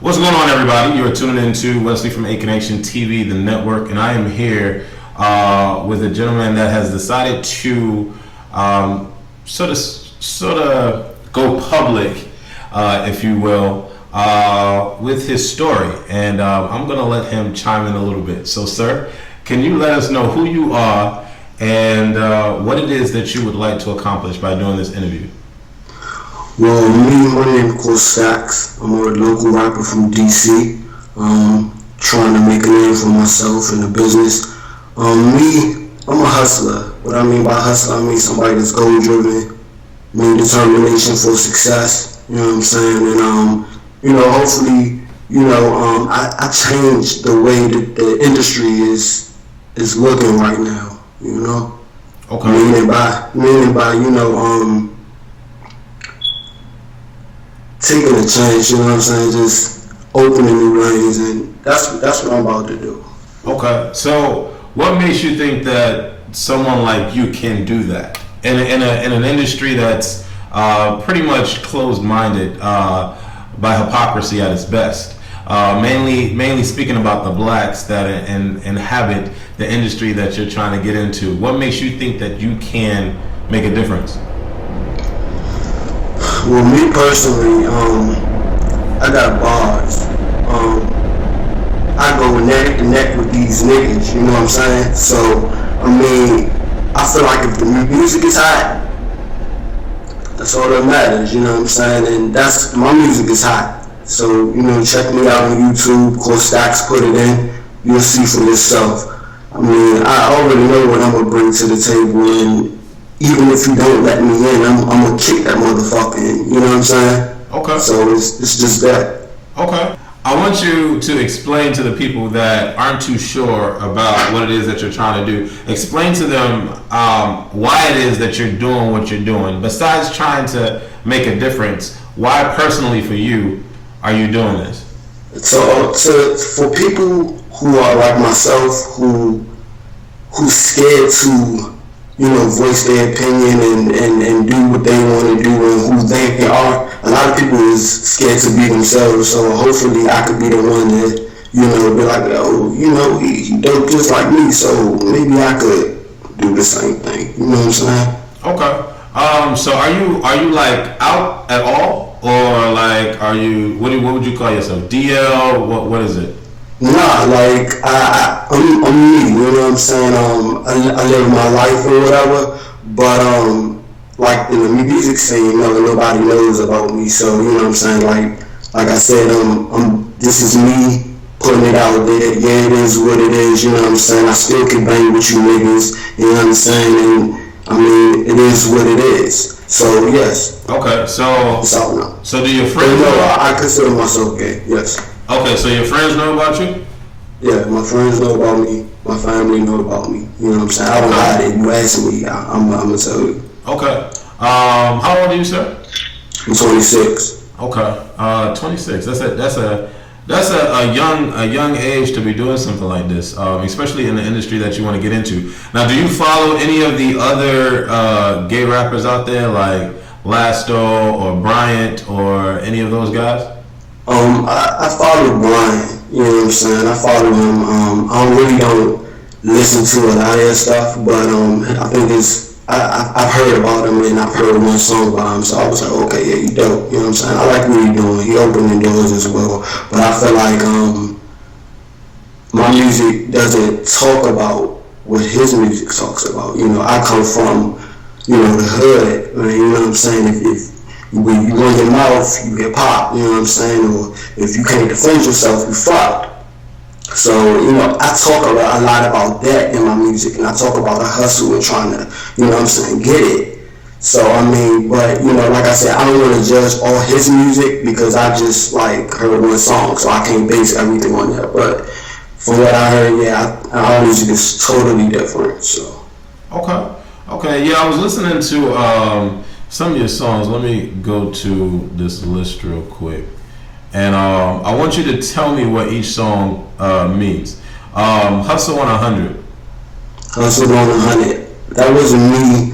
What's going on, everybody? You are tuning into Wesley from A Connection TV, the network, and I am here with a gentleman that has decided to sort of go public, if you will, with his story, and I'm going to let him chime in a little bit. So, sir, can you let us know who you are and what it is that you would like to accomplish by doing this interview? Well, my name is Coach Stacks. I'm a local rapper from DC. Trying to make a name for myself in the business. I'm a hustler. What I mean by hustler, I mean somebody that's goal driven, main determination for success. You know what I'm saying? And hopefully, I changed the way that the industry is looking right now. You know, Okay. meaning by taking a chance, you know what I'm saying, just opening new lanes, and that's what I'm about to do. Okay. So, what makes you think that someone like you can do that in an industry that's pretty much closed-minded by hypocrisy at its best? Mainly speaking about the blacks that inhabit the industry that you're trying to get into. What makes you think that you can make a difference? Well, me personally, I got bars. I go neck to neck with these niggas, you know what I'm saying? So, I feel like if the music is hot, that's all that matters, you know what I'm saying? And my music is hot. So, check me out on YouTube, Coach Stacks, put it in, you'll see for yourself. I already know what I'm gonna bring to the table, and even if you don't let me in, I'm gonna kick that motherfucker in. You know what I'm saying? Okay. So it's just that. Okay. I want you to explain to the people that aren't too sure about what it is that you're trying to do. Explain to them why it is that you're doing what you're doing. Besides trying to make a difference, why personally for you are you doing this? So for people who are like myself, who's scared to voice their opinion and do what they want to do and who they are. A lot of people is scared to be themselves, so hopefully I could be the one that, be like, oh, he dope just like me, so maybe I could do the same thing. You know what I'm saying? Okay. So are you like out at all, or like are you? What would you call yourself? DL? What is it? Nah, like I'm me, you know what I'm saying? I live my life or whatever, but like in the music scene, nobody knows about me. So you know what I'm saying? Like I said, this is me putting it out there. Yeah, it is what it is. You know what I'm saying? I still can bang with you niggas. You know what I'm saying? And it is what it is. So yes. Okay, so it's out now. So do your friends? I consider myself gay. Yes. Okay, so your friends know about you? Yeah, my friends know about me. My family know about me. You know what I'm saying? I don't hide it. You ask me, I'm gonna tell you. Okay. How old are you, sir? I'm 26. Okay. 26. That's a young age to be doing something like this, especially in the industry that you want to get into. Now, do you follow any of the other gay rappers out there, like Lasto or Bryant or any of those guys? I follow Brian, you know what I'm saying? I follow him. I really don't listen to a lot of his stuff, but I think I've heard about him and I've heard one song by him, so I was like, okay, yeah, he dope, you know what I'm saying? I like what he's doing. He opening doors as well, but I feel like my music doesn't talk about what his music talks about. I come from, the hood, you know what I'm saying? If when you run your mouth, you get popped, you know what I'm saying? Or if you can't defend yourself, you fucked. So, I talk a lot about that in my music, and I talk about a hustle and trying to, get it. So, but, like I said, I don't want to judge all his music because I just, heard one song, so I can't base everything on that. But from what I heard, yeah, our music is totally different, so. Okay, yeah, I was listening to some of your songs. Let me go to this list real quick, and I want you to tell me what each song means. Hustle on 100. Hustle on 100. That wasn't me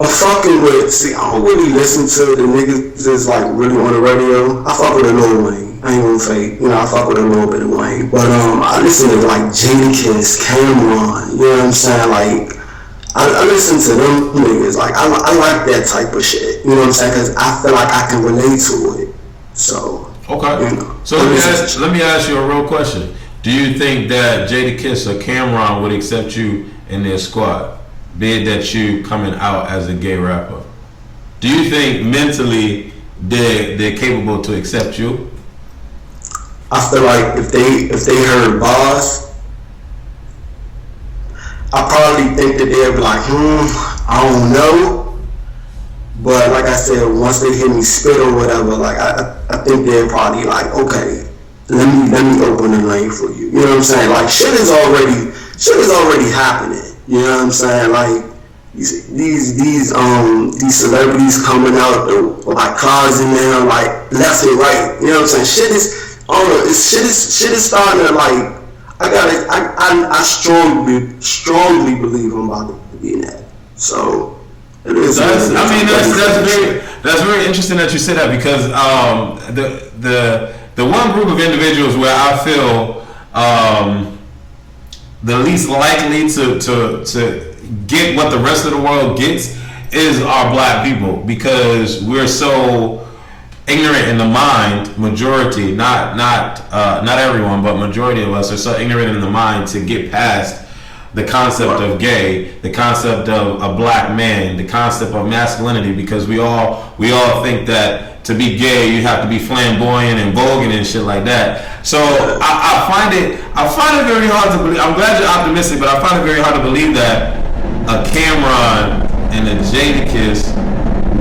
I'm fucking with. See, I don't really listen to the niggas that's like really on the radio. I fuck with a Lil Wayne. I ain't gonna fake. You know, I fuck with a little bit of Wayne. But I listen to like Jadakiss, Cameron. You know what I'm saying? Like, I listen to them niggas. Like, I like that type of shit. You know what I'm saying? Because I feel like I can relate to it. So. Okay. You know, so let me ask you a real question. Do you think that Jadakiss or Cameron would accept you in their squad, be it that you coming out as a gay rapper? Do you think mentally they're capable to accept you? I feel like if they heard bars, I probably think that they'd be like, I don't know. But like I said, once they hear me spit or whatever, like I think they're probably like, okay, let me open the lane for you. You know what I'm saying? Like shit is already happening. You know what I'm saying? Like these celebrities coming out like causing them like left and right. You know what I'm saying? Shit is starting to like. I strongly believe I'm about to be in that. So. That's very interesting that you say that, because the one group of individuals where I feel the least likely to get what the rest of the world gets is our black people, because we're so ignorant in the mind. Majority, not everyone, but majority of us are so ignorant in the mind to get past the concept of gay, the concept of a black man, the concept of masculinity, because we all think that to be gay you have to be flamboyant and voguing and shit like that. So I find it very hard to believe. I'm glad you're optimistic, but I find it very hard to believe that a Cameron and a Jadakiss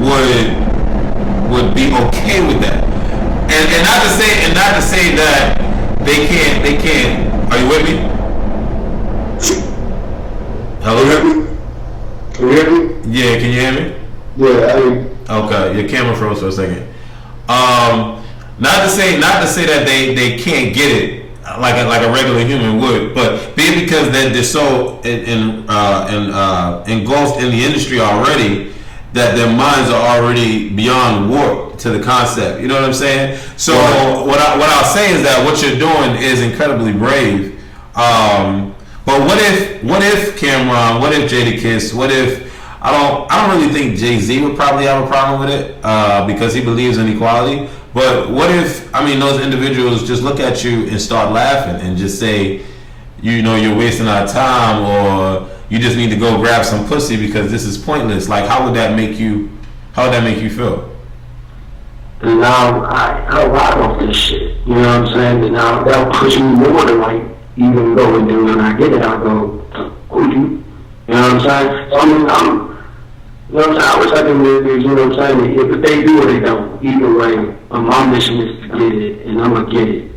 would be okay with that. And not to say that they can't. Are you with me? Hello? Can you hear me? Yeah, can you hear me? Yeah, okay, your camera froze for a second. Not to say that they can't get it like a regular human would, but be it because they're so engulfed in the industry already that their minds are already beyond warped to the concept. You know what I'm saying? So what I'll say is that what you're doing is incredibly brave. But what if Cameron? What if Jadakiss? What if I don't really think Jay-Z would probably have a problem with it because he believes in equality. But what if those individuals just look at you and start laughing and just say, you're wasting our time, or you just need to go grab some pussy because this is pointless? Like, how would that make you feel? Now I ride off this shit. You know what I'm saying? And now that'll push me more to like even go and do. When I get it, I go, who you? You know what I'm saying? So you know what I'm saying? I wish I could live this, you know what I'm saying? If they do or they don't, either way, my mission is to get it, and I'm gonna get it.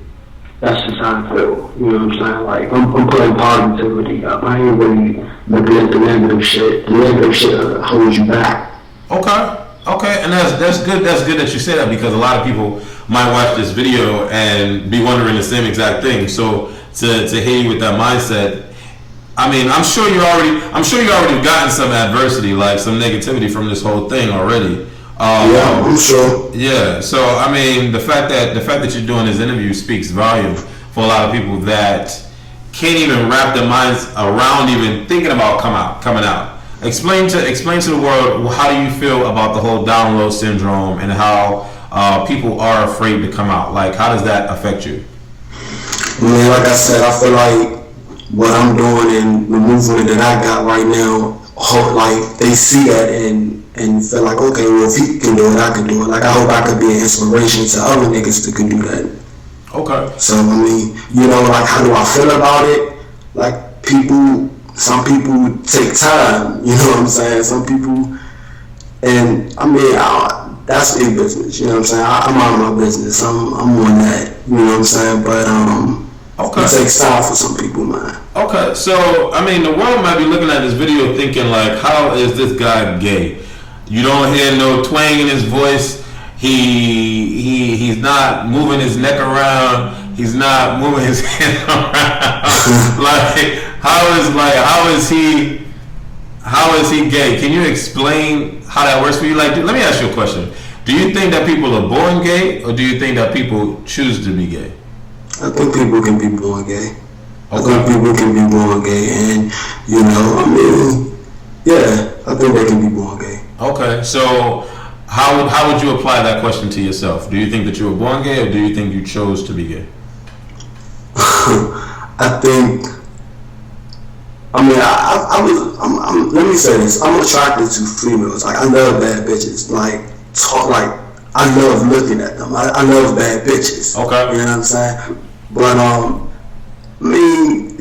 That's just how I feel. You know what I'm saying? Like, I'm putting positivity up. I ain't really looking at the negative shit. The negative shit holds you back. Okay, and that's good. That's good that you say that, because a lot of people might watch this video and be wondering the same exact thing. So to hear you with that mindset, I'm sure you already gotten some adversity, like some negativity from this whole thing already. Yeah, I'm sure. Yeah, so the fact that you're doing this interview speaks volume for a lot of people that can't even wrap their minds around even thinking about coming out. Explain to the world, how do you feel about the whole down low syndrome and how people are afraid to come out? Like, how does that affect you? Like I said, I feel like what I'm doing and the movement that I got right now, like they see that and feel like, okay, well, if he can do it, I can do it. Like, I hope I could be an inspiration to other niggas that can do that. Okay. So like, how do I feel about it? Like, some people take time, you know what I'm saying? Some people, and that's their business, you know what I'm saying? I'm out of my business. I'm on that, you know what I'm saying? But okay. It takes time for some people, man. Okay, so the world might be looking at this video thinking like, how is this guy gay? You don't hear no twang in his voice. He's not moving his neck around. He's not moving his hand around. How is he How is he gay? Can you explain how that works for you? Like, let me ask you a question. Do you think that people are born gay, or do you think that people choose to be gay? I think people can be born gay. Okay. I think people can be born gay, and you know, I mean, yeah, I think they can be born gay. Okay, so how would you apply that question to yourself? Do you think that you were born gay, or do you think you chose to be gay? I think. I mean, let me say this. I'm attracted to females. Like, I love bad bitches. Like, I love looking at them. I love bad bitches. Okay. You know what I'm saying? But, I mean,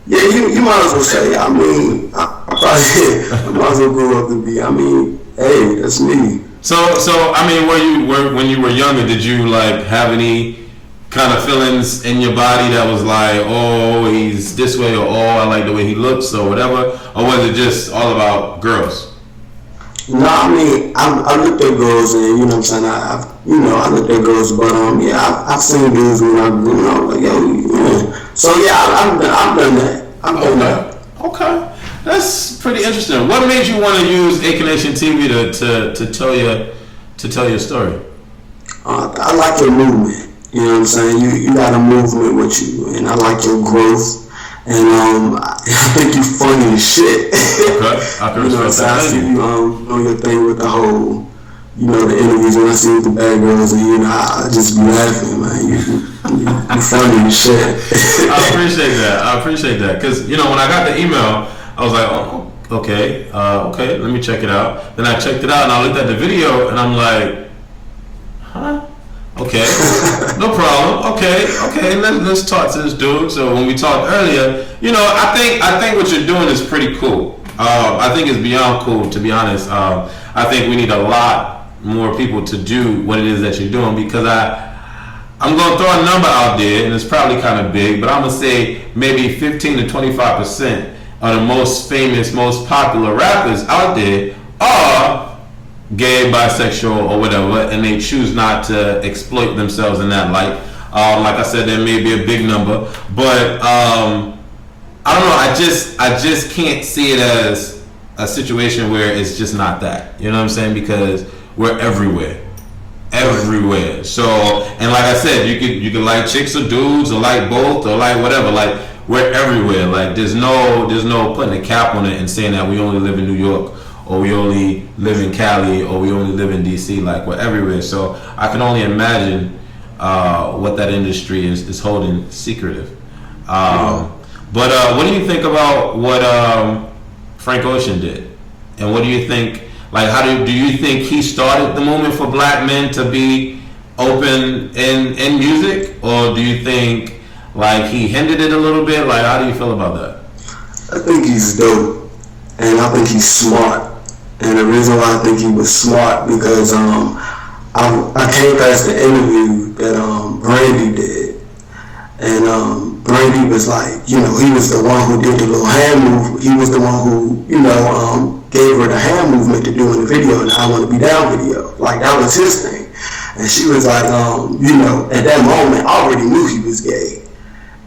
yeah, you might as well say, I mean, I might as well grow up and be, I mean, hey, that's me. So, I mean, when you were younger, did you, like, have any kind of feelings in your body that was like, oh, he's this way, or oh, I like the way he looks, or whatever, or was it just all about girls? No, I mean, I looked at girls, and you know what I'm saying. I looked at girls, but yeah, I've seen dudes when I was like, yo, yeah. So yeah, I've done that. I've done that. Okay, that's pretty interesting. What made you want to use AK Nation TV to tell your story? I like your movement. You know what I'm saying? You got a movement with you, and I like your growth. And I think you funny as shit. Okay, I can respect that. I see you on your thing with the whole, you know, the interviews when I see with the bad girls, and you know, I just be laughing, man. You funny as shit. I appreciate that, because you know, when I got the email, I was like, oh, okay, let me check it out. Then I checked it out, and I looked at the video, and I'm like, huh? Okay, no problem. Okay, let's talk to this dude. So when we talked earlier, you know, I think what you're doing is pretty cool. I think it's beyond cool, to be honest. I think we need a lot more people to do what it is that you're doing, because I'm going to throw a number out there, and it's probably kind of big, but I'm going to say maybe 15 to 25% of the most famous, most popular rappers out there are gay, bisexual, or whatever, and they choose not to exploit themselves in that light. Like I said, there may be a big number, but I don't know. I just can't see it as a situation where it's just not that. You know what I'm saying? Because we're everywhere. So, and like I said, you could like chicks or dudes, or like both, or like whatever. Like, we're everywhere. Like, there's no putting a cap on it and saying that we only live in New York, or we only live in Cali, or we only live in DC. Like, we're everywhere. So I can only imagine what that industry is holding secretive. But what do you think about what Frank Ocean did? And what do you think, like, do you think he started the movement for black men to be open in music? Or do you think, like, he hindered it a little bit? Like, how do you feel about that? I think he's dope, and I think he's smart. And the reason why I think he was smart, because I came past the interview that Brandy did, and Brandy was like, you know, he was the one who did the little hand move. He was the one who, you know, gave her the hand movement to do in the video, and I Want to Be Down video. Like, that was his thing. And she was like, you know, at that moment, I already knew he was gay.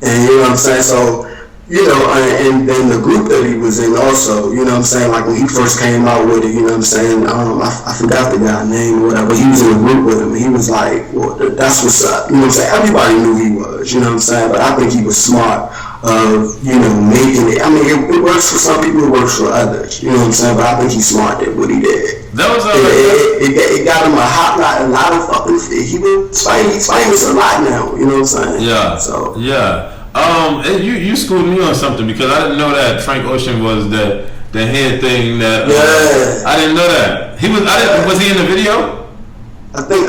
And you know what I'm saying? So, you know, and then the group that he was in also, you know what I'm saying, like when he first came out with it, you know what I'm saying, I forgot the guy's name or whatever, he was in a group with him, and he was like, well, that's what's up, you know what I'm saying, everybody knew he was, you know what I'm saying, but I think he was smart of, you know, making it, I mean, it works for some people, it works for others, you know what I'm saying, but I think he's smart at what he did. That was it got him a lot of fucking, he's famous a lot now, you know what I'm saying? Yeah, so. Yeah. You schooled me on something, because I didn't know that Frank Ocean was the head thing that. Yeah. I didn't know that. Was he in the video? I think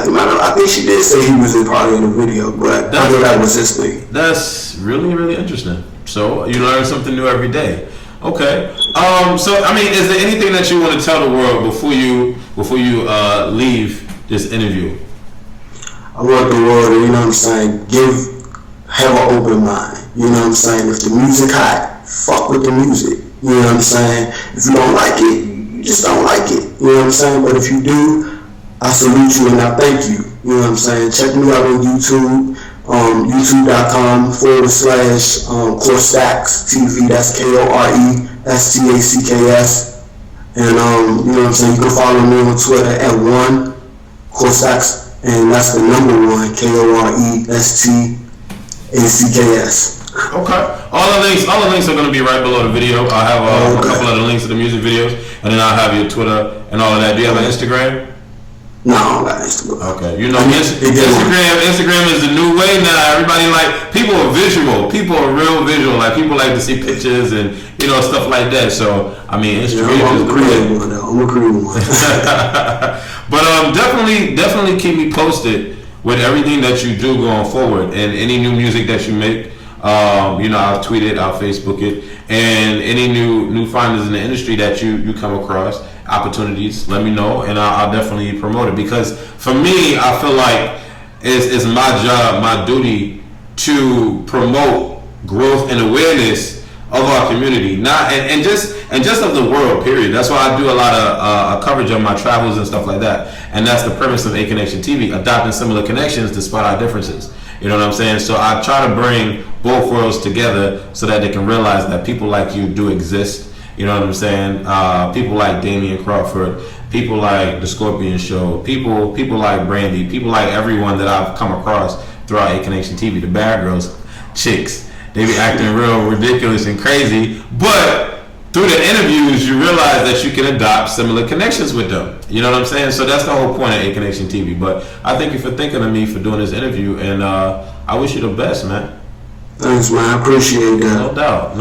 she did say he was in part of the video, but I know that was his thing. That's really, really interesting. So you learn something new every day. Okay. So I mean, is there anything that you want to tell the world before you leave this interview? I want the world to, you know what I'm saying, have an open mind, you know what I'm saying? If the music hot, fuck with the music, you know what I'm saying? If you don't like it, you just don't like it, you know what I'm saying? But if you do, I salute you and I thank you, you know what I'm saying? Check me out on YouTube, YouTube.com/Corestacks TV. That's KORESTACKS. And you know what I'm saying. You can follow me on Twitter at @1Corestacks, and that's the number 1 KORESTACKS. Okay. All the links are going to be right below the video. I have a couple of the links to the music videos, and then I'll have your Twitter and all of that. Do you have an Instagram? No, I don't got Instagram. Okay. You know, Instagram is the new way now. Everybody people are visual. People are real visual. Like, people like to see pictures and, you know, stuff like that. So, I mean, Instagram is the way. I'm a creative one. But definitely keep me posted with everything that you do going forward, and any new music that you make. You know, I'll tweet it, I'll Facebook it, and any new findings in the industry that you come across, opportunities, let me know, and I'll definitely promote it. Because for me, I feel like it's my job, my duty to promote growth and awareness of our community, and just of the world. Period. That's why I do a lot of coverage of my travels and stuff like that. And that's the premise of A Connection TV, adopting similar connections despite our differences. You know what I'm saying? So I try to bring both worlds together so that they can realize that people like you do exist. You know what I'm saying? People like Damian Crawford, people like The Scorpion Show, people like Brandy, people like everyone that I've come across throughout A Connection TV. The bad girls, chicks, they be acting real ridiculous and crazy, but through the interviews, you realize that you can adopt similar connections with them. You know what I'm saying? So that's the whole point of A Connection TV. But I thank you for thinking of me for doing this interview, and I wish you the best, man. Thanks, man. I appreciate that. No doubt.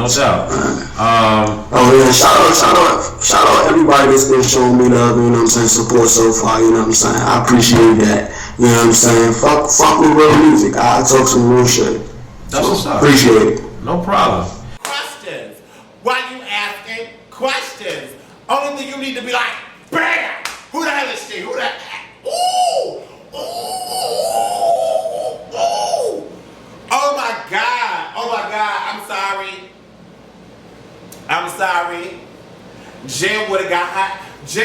Shout out everybody that's been showing me love, you know what I'm saying, support so far, you know what I'm saying. I appreciate that. You know what I'm saying? Fuck with real music. I talk some real shit. That's what's up. Appreciate it. No problem. Questions. Why you asking questions? Only thing you need to be like, bam! Who the hell is she? Who the hell? Ooh! Oh my God! I'm sorry. Jen would have got hot. Jen